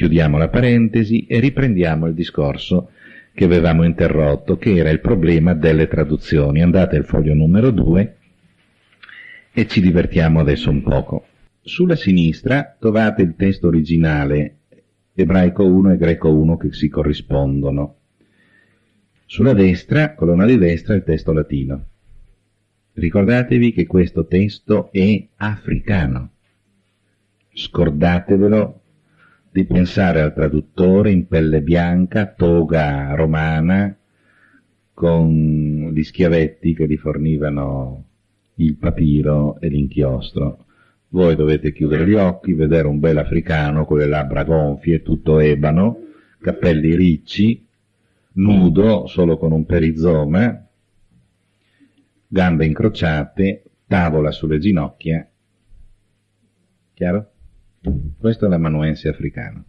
Chiudiamo la parentesi e riprendiamo il discorso che avevamo interrotto, che era il problema delle traduzioni. Andate al foglio numero 2 e ci divertiamo adesso un poco. Sulla sinistra trovate il testo originale ebraico 1 e greco 1 che si corrispondono. Sulla destra, colonna di destra, il testo latino. Ricordatevi che questo testo è africano. Scordatevelo di pensare al traduttore in pelle bianca, toga romana, con gli schiavetti che gli fornivano il papiro e l'inchiostro. Voi dovete chiudere gli occhi, vedere un bel africano con le labbra gonfie, tutto ebano, capelli ricci, nudo, solo con un perizoma, gambe incrociate, tavola sulle ginocchia. Chiaro? Questo è l'amanuense africano.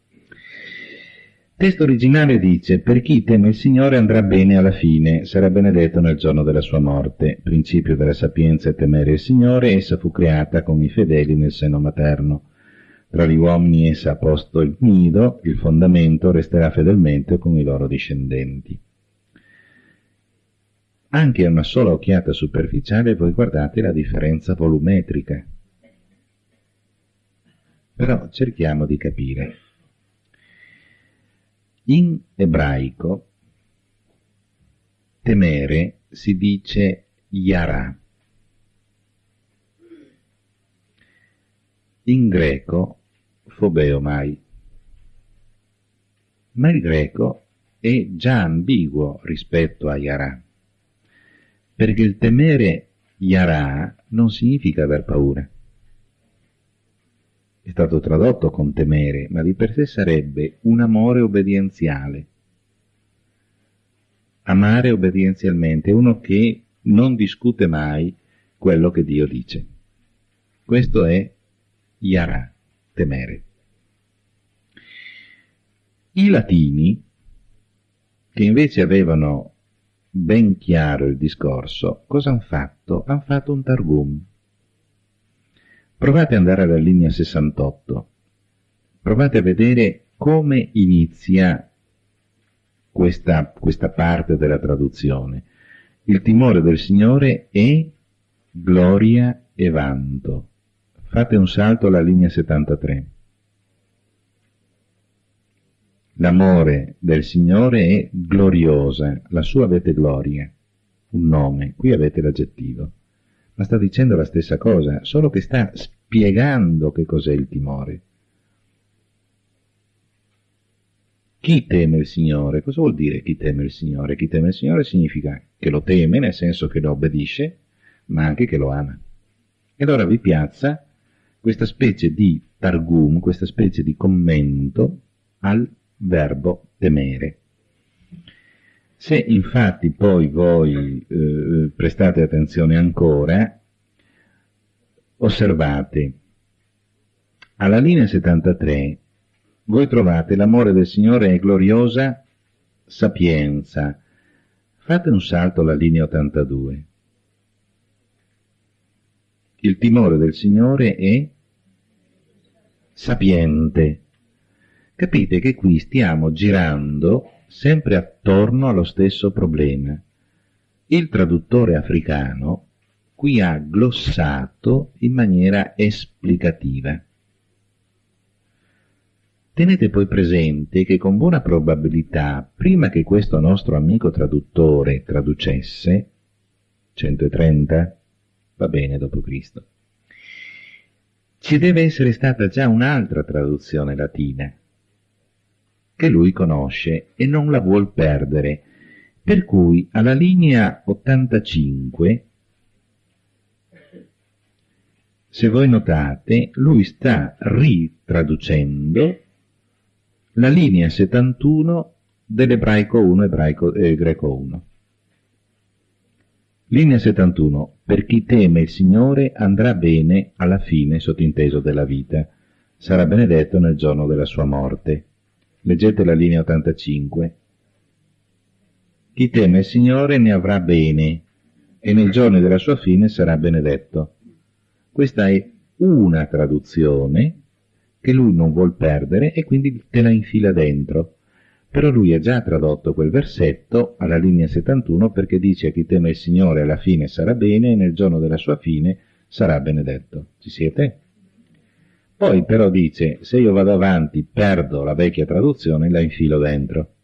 Il testo originale dice: per chi teme il Signore andrà bene alla fine, sarà benedetto nel giorno della sua morte. Principio della sapienza è temere il Signore, essa fu creata con i fedeli nel seno materno. Tra gli uomini essa ha posto il nido, il fondamento resterà fedelmente con i loro discendenti. Anche a una sola occhiata superficiale voi guardate la differenza volumetrica. Però cerchiamo di capire. In ebraico temere si dice yara. In greco fobeomai. Ma il greco è già ambiguo rispetto a yara, perché il temere yara non significa aver paura. È stato tradotto con temere, ma di per sé sarebbe un amore obbedienziale. Amare obbedienzialmente, uno che non discute mai quello che Dio dice. Questo è yara, temere. I latini, che invece avevano ben chiaro il discorso, cosa hanno fatto? Hanno fatto un targum. Provate ad andare alla linea 68, provate a vedere come inizia questa parte della traduzione. Il timore del Signore è gloria e vanto. Fate un salto alla linea 73. L'amore del Signore è gloriosa, lassù avete gloria, un nome, qui avete l'aggettivo. Ma sta dicendo la stessa cosa, solo che sta spiegando che cos'è il timore. Chi teme il Signore? Cosa vuol dire chi teme il Signore? Chi teme il Signore significa che lo teme, nel senso che lo obbedisce, ma anche che lo ama. E allora vi piazza questa specie di targum, questa specie di commento al verbo temere. Se infatti poi voi prestate attenzione ancora, osservate, alla linea 73 voi trovate l'amore del Signore è gloriosa sapienza. Fate un salto alla linea 82. Il timore del Signore è sapiente. Capite che qui stiamo girando sempre attorno allo stesso problema. Il traduttore africano qui ha glossato in maniera esplicativa. Tenete poi presente che con buona probabilità, prima che questo nostro amico traduttore traducesse, 130, va bene, dopo Cristo, ci deve essere stata già un'altra traduzione latina, che lui conosce e non la vuol perdere, per cui alla linea 85, se voi notate, lui sta ritraducendo la linea 71 dell'ebraico 1 e greco 1. Linea 71, per chi teme il Signore andrà bene alla fine, sottinteso, della vita, sarà benedetto nel giorno della sua morte. Leggete la linea 85. Chi teme il Signore ne avrà bene e nei giorni della sua fine sarà benedetto. Questa è una traduzione che lui non vuol perdere e quindi te la infila dentro. Però lui ha già tradotto quel versetto alla linea 71 perché dice: chi teme il Signore alla fine sarà bene e nel giorno della sua fine sarà benedetto. Ci siete? Poi però dice: se io vado avanti perdo la vecchia traduzione e la infilo dentro.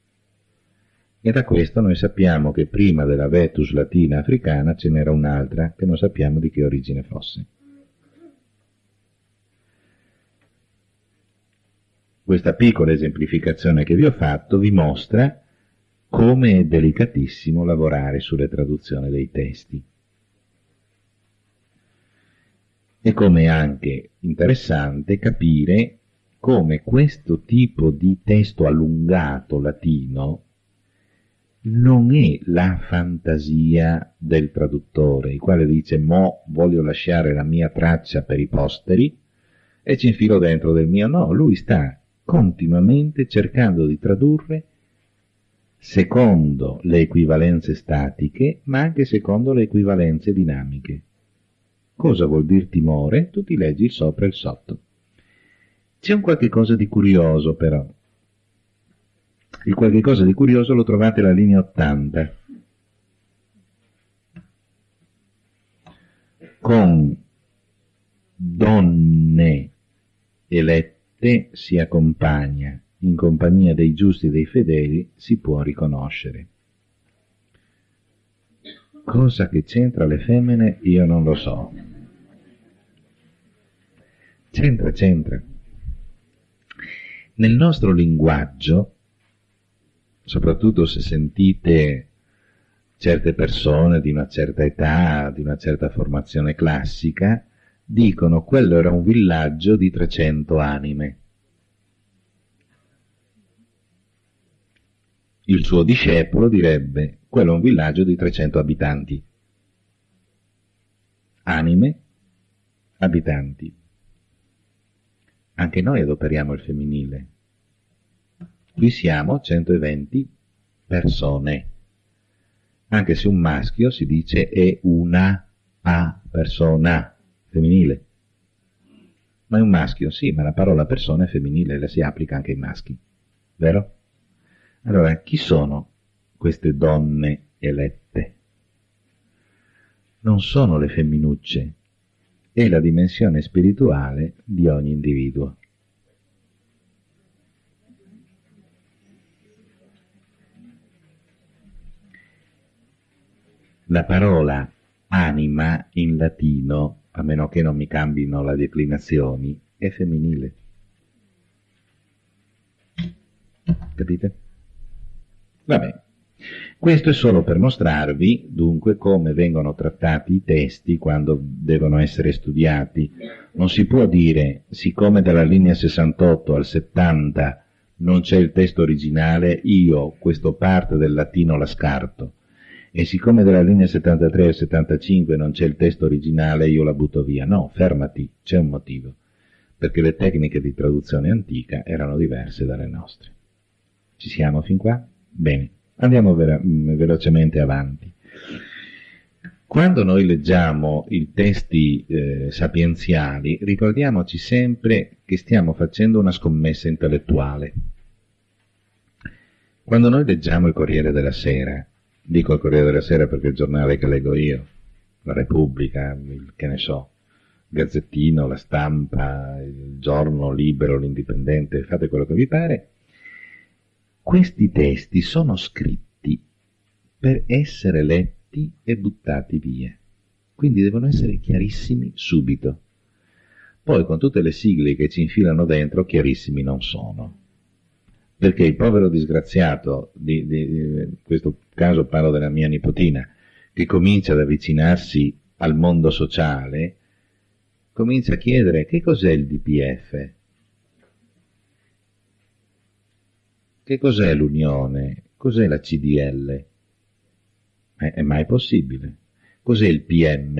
E da questo noi sappiamo che prima della Vetus latina africana ce n'era un'altra che non sappiamo di che origine fosse. Questa piccola esemplificazione che vi ho fatto vi mostra come è delicatissimo lavorare sulle traduzioni dei testi. E come è anche interessante capire come questo tipo di testo allungato latino non è la fantasia del traduttore, il quale dice: mo voglio lasciare la mia traccia per i posteri e ci infilo dentro del mio. No, lui sta continuamente cercando di tradurre secondo le equivalenze statiche, ma anche secondo le equivalenze dinamiche. Cosa vuol dire timore? Tu ti leggi il sopra e il sotto. C'è un qualche cosa di curioso però. Il qualche cosa di curioso lo trovate alla linea 80. Con donne elette si accompagna, in compagnia dei giusti e dei fedeli si può riconoscere. Cosa che c'entra le femmine io non lo so. C'entra. Nel nostro linguaggio, soprattutto se sentite certe persone di una certa età, di una certa formazione classica, dicono: quello era un villaggio di 300 anime. Il suo discepolo direbbe: quello è un villaggio di 300 abitanti. Anime, abitanti. Anche noi adoperiamo il femminile. Qui siamo 120 persone. Anche se un maschio si dice è una persona femminile. Ma è un maschio? Sì, ma la parola persona è femminile, la si applica anche ai maschi. Vero? Allora, chi sono queste donne elette? Non sono le femminucce, è la dimensione spirituale di ogni individuo. La parola anima in latino, a meno che non mi cambino le declinazioni, è femminile. Capite? Vabbè. Questo è solo per mostrarvi, dunque, come vengono trattati i testi quando devono essere studiati. Non si può dire: siccome dalla linea 68 al 70 non c'è il testo originale, io questa parte del latino la scarto. E siccome dalla linea 73 al 75 non c'è il testo originale, io la butto via. No, fermati, c'è un motivo. Perché le tecniche di traduzione antica erano diverse dalle nostre. Ci siamo fin qua? Bene. Andiamo velocemente avanti. Quando noi leggiamo i testi sapienziali, ricordiamoci sempre che stiamo facendo una scommessa intellettuale. Quando noi leggiamo il Corriere della Sera, dico il Corriere della Sera perché è il giornale che leggo io, la Repubblica, che ne so, Gazzettino, La Stampa, il Giorno Libero, l'Indipendente, fate quello che vi pare. Questi testi sono scritti per essere letti e buttati via, quindi devono essere chiarissimi subito. Poi con tutte le sigle che ci infilano dentro, chiarissimi non sono, perché il povero disgraziato, in questo caso parlo della mia nipotina, che comincia ad avvicinarsi al mondo sociale, comincia a chiedere: che cos'è il DPF? Che cos'è l'Unione? Cos'è la CDL? È mai possibile? Cos'è il PM?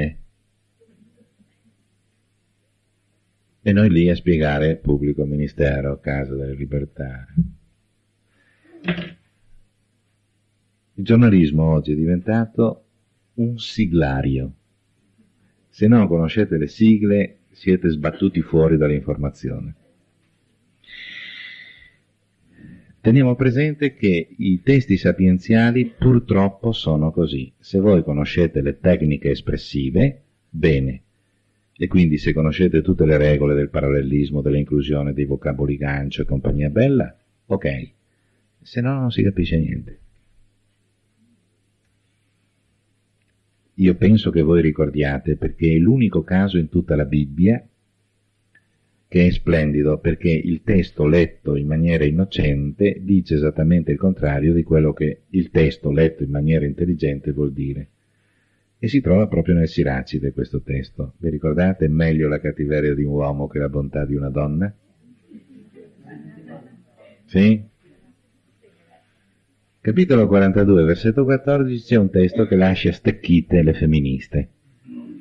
E noi lì a spiegare Pubblico Ministero, Casa delle Libertà. Il giornalismo oggi è diventato un siglario. Se non conoscete le sigle, siete sbattuti fuori dall'informazione. Teniamo presente che i testi sapienziali purtroppo sono così. Se voi conoscete le tecniche espressive, bene. E quindi se conoscete tutte le regole del parallelismo, dell'inclusione, dei vocaboli gancio e compagnia bella, ok. Se no non si capisce niente. Io penso che voi ricordiate, perché è l'unico caso in tutta la Bibbia che è splendido, perché il testo letto in maniera innocente dice esattamente il contrario di quello che il testo letto in maniera intelligente vuol dire. E si trova proprio nel Siracide questo testo. Vi ricordate? Meglio la cattiveria di un uomo che la bontà di una donna? Sì? Capitolo 42, versetto 14, c'è un testo che lascia stecchite le femministe,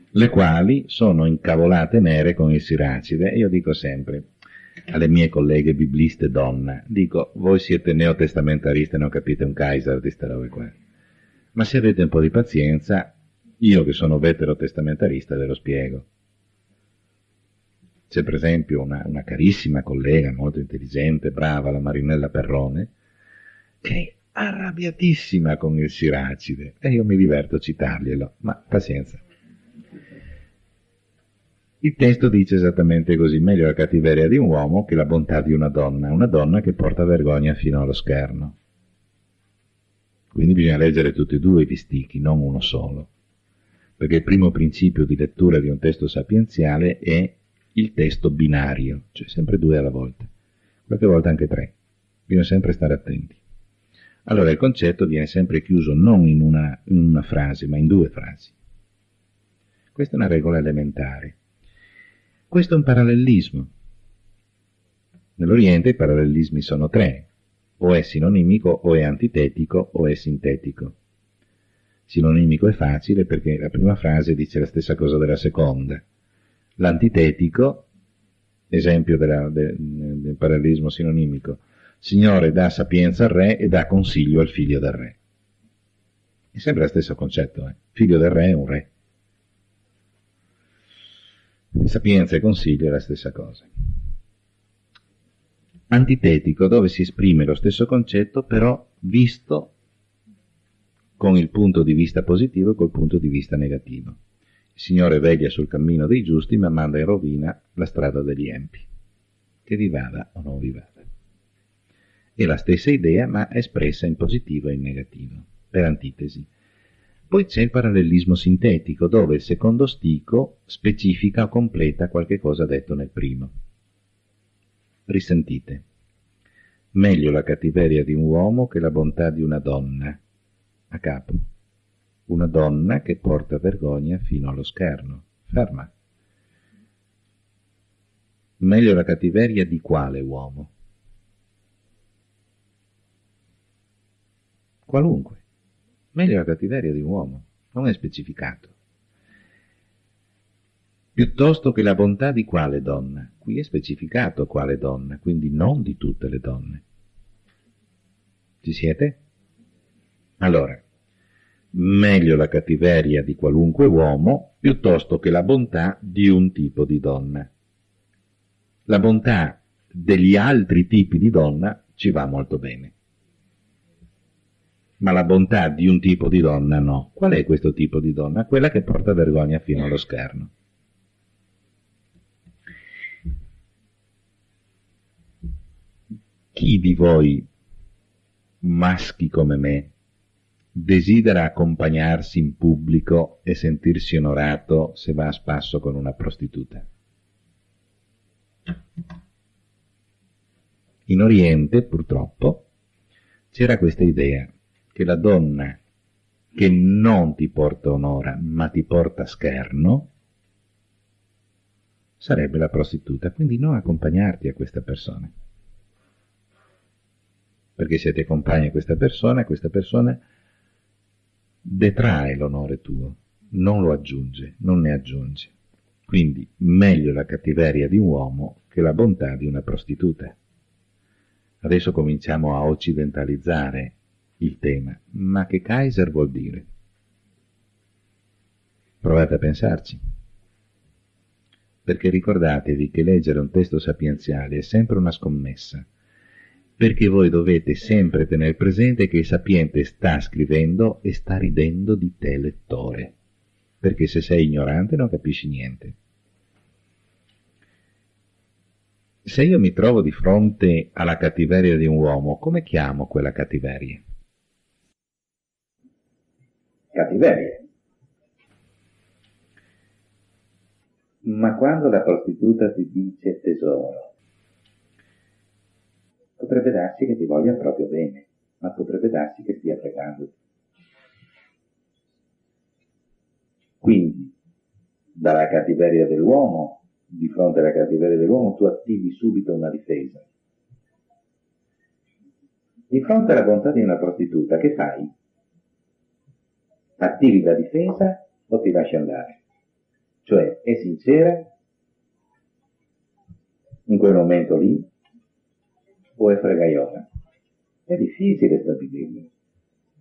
le quali sono incavolate nere con il Siracide. Io dico sempre alle mie colleghe bibliste donna, dico, voi siete neotestamentariste e non capite un Kaiser di ste robe qua, ma se avete un po' di pazienza, io che sono veterotestamentarista ve lo spiego. C'è per esempio una carissima collega, molto intelligente, brava, la Marinella Perrone, che è arrabbiatissima con il Siracide, e io mi diverto a citarglielo, ma pazienza. Il testo dice esattamente così: meglio la cattiveria di un uomo che la bontà di una donna che porta vergogna fino allo scherno. Quindi bisogna leggere tutti e due i stichi, non uno solo, perché il primo principio di lettura di un testo sapienziale è il testo binario, cioè sempre due alla volta, qualche volta anche tre, bisogna sempre stare attenti. Allora il concetto viene sempre chiuso non in una frase, ma in due frasi. Questa è una regola elementare. Questo è un parallelismo. Nell'Oriente i parallelismi sono tre: o è sinonimico, o è antitetico, o è sintetico. Sinonimico è facile perché la prima frase dice la stessa cosa della seconda. L'antitetico, esempio del parallelismo sinonimico: Signore dà sapienza al re e dà consiglio al figlio del re. È sempre lo stesso concetto, figlio del re è un re. Sapienza e consiglio è la stessa cosa. Antitetico, dove si esprime lo stesso concetto, però visto con il punto di vista positivo e col punto di vista negativo. Il Signore veglia sul cammino dei giusti, ma manda in rovina la strada degli empi. Che vi vada o non vi vada. È la stessa idea, ma espressa in positivo e in negativo, per antitesi. Poi c'è il parallelismo sintetico, dove il secondo stico specifica o completa qualche cosa detto nel primo. Risentite. Meglio la cattiveria di un uomo che la bontà di una donna. A capo. Una donna che porta vergogna fino allo scherno. Ferma. Meglio la cattiveria di quale uomo? Qualunque. Meglio la cattiveria di un uomo, non è specificato. Piuttosto che la bontà di quale donna? Qui è specificato quale donna, quindi non di tutte le donne. Ci siete? Allora, meglio la cattiveria di qualunque uomo piuttosto che la bontà di un tipo di donna. La bontà degli altri tipi di donna ci va molto bene, ma la bontà di un tipo di donna no. Qual è questo tipo di donna? Quella che porta vergogna fino allo scherno. Chi di voi, maschi come me, desidera accompagnarsi in pubblico e sentirsi onorato se va a spasso con una prostituta? In Oriente, purtroppo, c'era questa idea che la donna che non ti porta onore, ma ti porta scherno, sarebbe la prostituta. Quindi non accompagnarti a questa persona. Perché se ti accompagni a questa persona detrae l'onore tuo, non lo aggiunge, non ne aggiunge. Quindi meglio la cattiveria di un uomo che la bontà di una prostituta. Adesso cominciamo a occidentalizzare il tema, ma che Kaiser vuol dire? Provate a pensarci, perché ricordatevi che leggere un testo sapienziale è sempre una scommessa, perché voi dovete sempre tenere presente che il sapiente sta scrivendo e sta ridendo di te, lettore, perché se sei ignorante non capisci niente. Se io mi trovo di fronte alla cattiveria di un uomo, come chiamo quella cattiveria? Cattiveria. Ma quando la prostituta ti dice tesoro, potrebbe darsi che ti voglia proprio bene, ma potrebbe darsi che stia pregandoti. Quindi, dalla cattiveria dell'uomo, di fronte alla cattiveria dell'uomo, tu attivi subito una difesa. Di fronte alla bontà di una prostituta, che fai? Attivi la difesa o ti lasci andare? Cioè, è sincera in quel momento lì o è fregaiola? È difficile stabilirlo.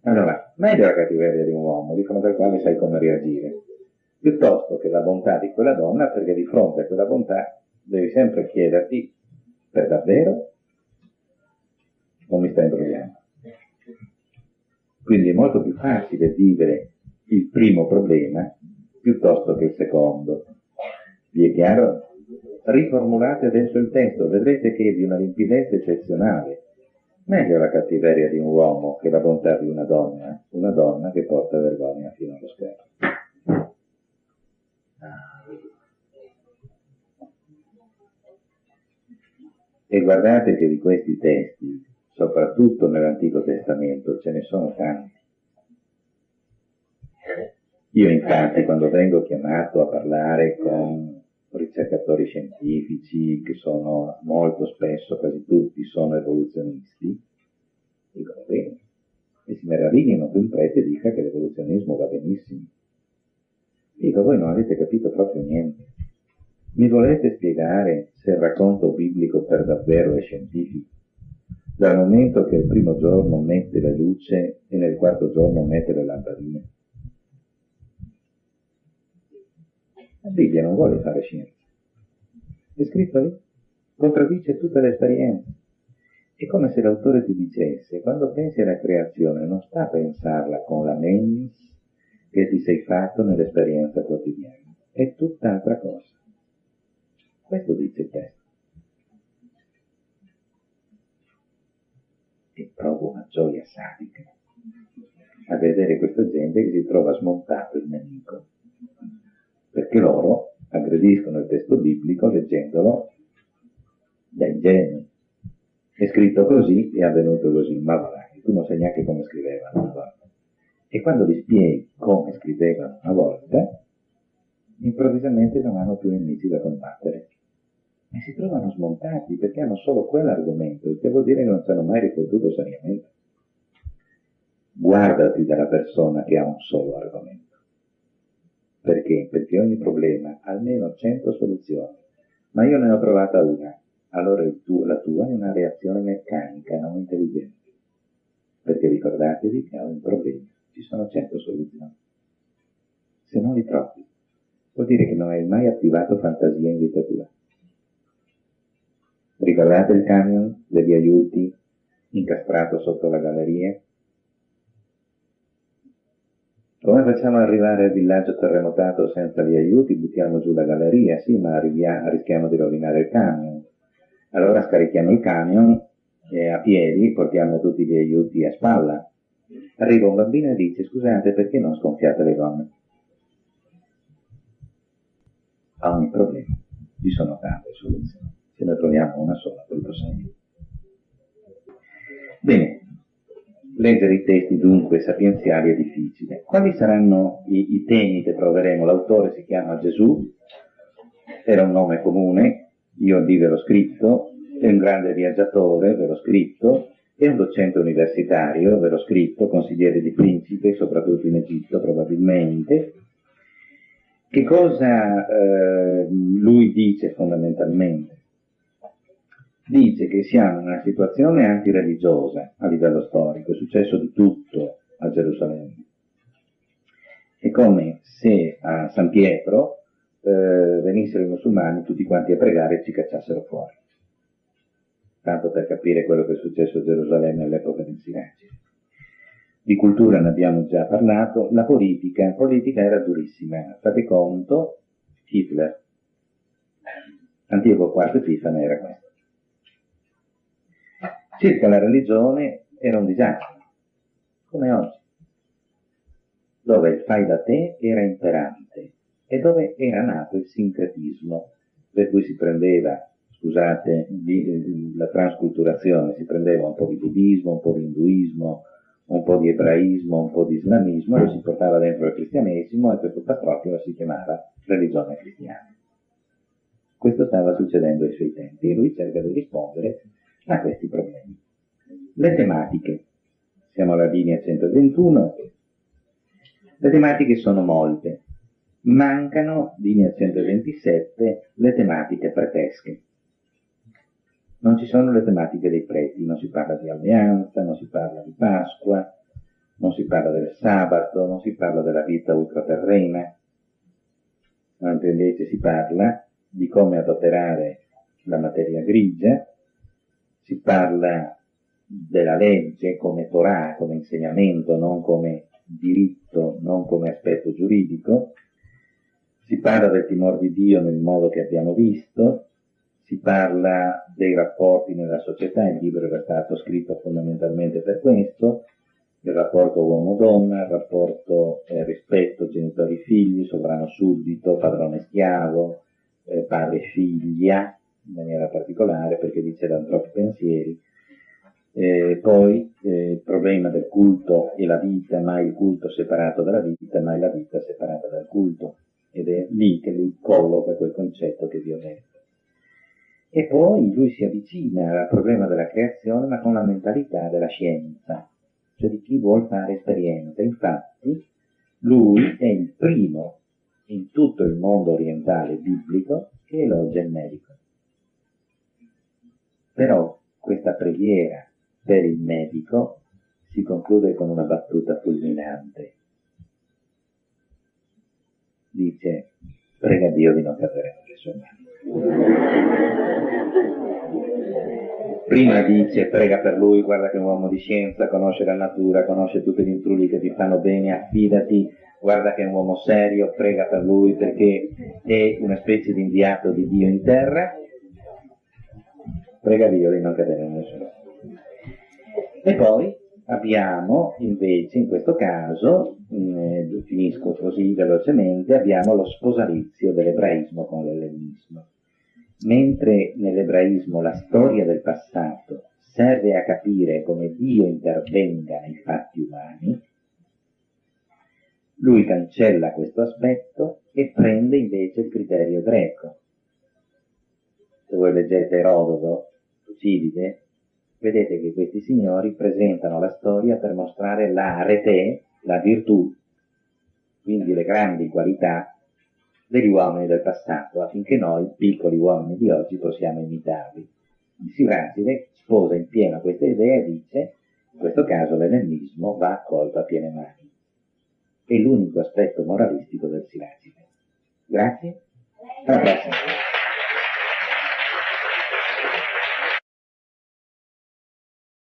Allora, meglio la cattiveria di un uomo di fronte al quale sai come reagire, piuttosto che la bontà di quella donna, perché di fronte a quella bontà devi sempre chiederti: per davvero o mi sta imbrogliando? Quindi è molto più facile vivere il primo problema piuttosto che il secondo. Vi è chiaro? Riformulate adesso il testo, vedrete che è di una limpidezza eccezionale. Meglio la cattiveria di un uomo che la bontà di una donna che porta vergogna fino allo schermo. E guardate che di questi testi, soprattutto nell'Antico Testamento, ce ne sono tanti. Io infatti, quando vengo chiamato a parlare con ricercatori scientifici, che sono molto spesso, quasi tutti, sono evoluzionisti, dicono bene, e si meravigliano che un prete dica che l'evoluzionismo va benissimo. Dico, voi non avete capito proprio niente. Mi volete spiegare se il racconto biblico per davvero è scientifico? Dal momento che il primo giorno mette la luce e nel quarto giorno mette le lampadine. La Bibbia non vuole fare scienza. È scritto lì, contraddice tutte le esperienze. È come se l'autore ti dicesse: quando pensi alla creazione non sta a pensarla con la mens che ti sei fatto nell'esperienza quotidiana, è tutt'altra cosa. Questo dice il testo. E provo una gioia sadica a vedere questa gente che si trova smontato il nemico, perché loro aggrediscono il testo biblico leggendolo da ingenui. È scritto così, è avvenuto così, ma voilà, tu non sai neanche come scrivevano una volta. E quando gli spieghi come scrivevano una volta, improvvisamente non hanno più nemici da combattere. E si trovano smontati perché hanno solo quell'argomento, il che vuol dire che non ci hanno mai riflettuto seriamente. Guardati dalla persona che ha un solo argomento. Perché? Perché ogni problema ha almeno 100 soluzioni, ma io ne ho trovata una. Allora la tua è una reazione meccanica, non intelligente. Perché ricordatevi che a un problema ci sono 100 soluzioni. Se non li trovi, vuol dire che non hai mai attivato fantasia in vita tua. Ricordate il camion degli aiuti incastrato sotto la galleria? Come facciamo ad arrivare al villaggio terremotato senza gli aiuti? Buttiamo giù la galleria, sì, ma rischiamo di rovinare il camion. Allora scarichiamo il camion e a piedi portiamo tutti gli aiuti a spalla. Arriva un bambino e dice: scusate, perché non sgonfiate le gomme? A ogni problema ci sono tante soluzioni. Se ne troviamo una sola, tutto segno. Bene, leggere i testi dunque sapienziali è difficile. Quali saranno i temi che troveremo? L'autore si chiama Gesù, era un nome comune, io lì ve l'ho scritto, è un grande viaggiatore, ve l'ho scritto, è un docente universitario, ve l'ho scritto, consigliere di principe, soprattutto in Egitto probabilmente. Che cosa lui dice fondamentalmente? Dice che siamo in una situazione antireligiosa a livello storico, è successo di tutto a Gerusalemme. È come se a San Pietro venissero i musulmani tutti quanti a pregare e ci cacciassero fuori. tanto per capire quello che è successo a Gerusalemme all'epoca del Siracide. Di cultura ne abbiamo già parlato. La politica era durissima. Fate conto, Hitler, Antioco IV Epifane era questo. Circa la religione era un disastro, come oggi, dove il fai da te era imperante e dove era nato il sincretismo, per cui si prendeva, scusate, la transculturazione, si prendeva un po' di buddismo, un po' di induismo, un po' di ebraismo, un po' di islamismo, e lo si portava dentro il cristianesimo e per tutta proprio si chiamava religione cristiana. Questo stava succedendo ai suoi tempi e lui cerca di rispondere a questi problemi. Le tematiche, siamo alla linea 121, le tematiche sono molte, mancano, linea 127, le tematiche pretesche. Non ci sono le tematiche dei preti, non si parla di alleanza, non si parla di Pasqua, non si parla del sabato, non si parla della vita ultraterrena, mentre invece si parla di come adoperare la materia grigia, si parla della legge come Torah, come insegnamento, non come diritto, non come aspetto giuridico, si parla del timore di Dio nel modo che abbiamo visto, si parla dei rapporti nella società, il libro era stato scritto fondamentalmente per questo, il rapporto uomo-donna, il rapporto rispetto genitori-figli, sovrano-suddito, padrone-schiavo, padre-figlia, in maniera particolare, perché dice da troppi pensieri. Poi il problema del culto e la vita, mai il culto separato dalla vita, mai la vita separata dal culto. Ed è lì che lui colloca quel concetto che vi ho detto. E poi lui si avvicina al problema della creazione, ma con la mentalità della scienza, cioè di chi vuol fare esperienza. Infatti, lui è il primo in tutto il mondo orientale biblico che elogia il medico. Però questa preghiera per il medico si conclude con una battuta fulminante. Dice: prega Dio di non cadere nelle sue mani. Prima dice: prega per lui, guarda che è un uomo di scienza, conosce la natura, conosce tutti gli intrulli che ti fanno bene, affidati, guarda che è un uomo serio, prega per lui perché è una specie di inviato di Dio in terra. Prega Dio di non cadere nelle sue mani. E poi abbiamo invece, in questo caso, finisco così velocemente, abbiamo lo sposalizio dell'ebraismo con l'ellenismo. Mentre nell'ebraismo la storia del passato serve a capire come Dio intervenga nei fatti umani, lui cancella questo aspetto e prende invece il criterio greco. Se voi leggete Erodoto, Tucidide, vedete che questi signori presentano la storia per mostrare la arete, la virtù, quindi le grandi qualità degli uomini del passato, affinché noi, piccoli uomini di oggi, possiamo imitarli. Il Siracide sposa in pieno questa idea e dice: in questo caso l'ellenismo va accolto a piene mani. È l'unico aspetto moralistico del Siracide. Grazie, alla prossima.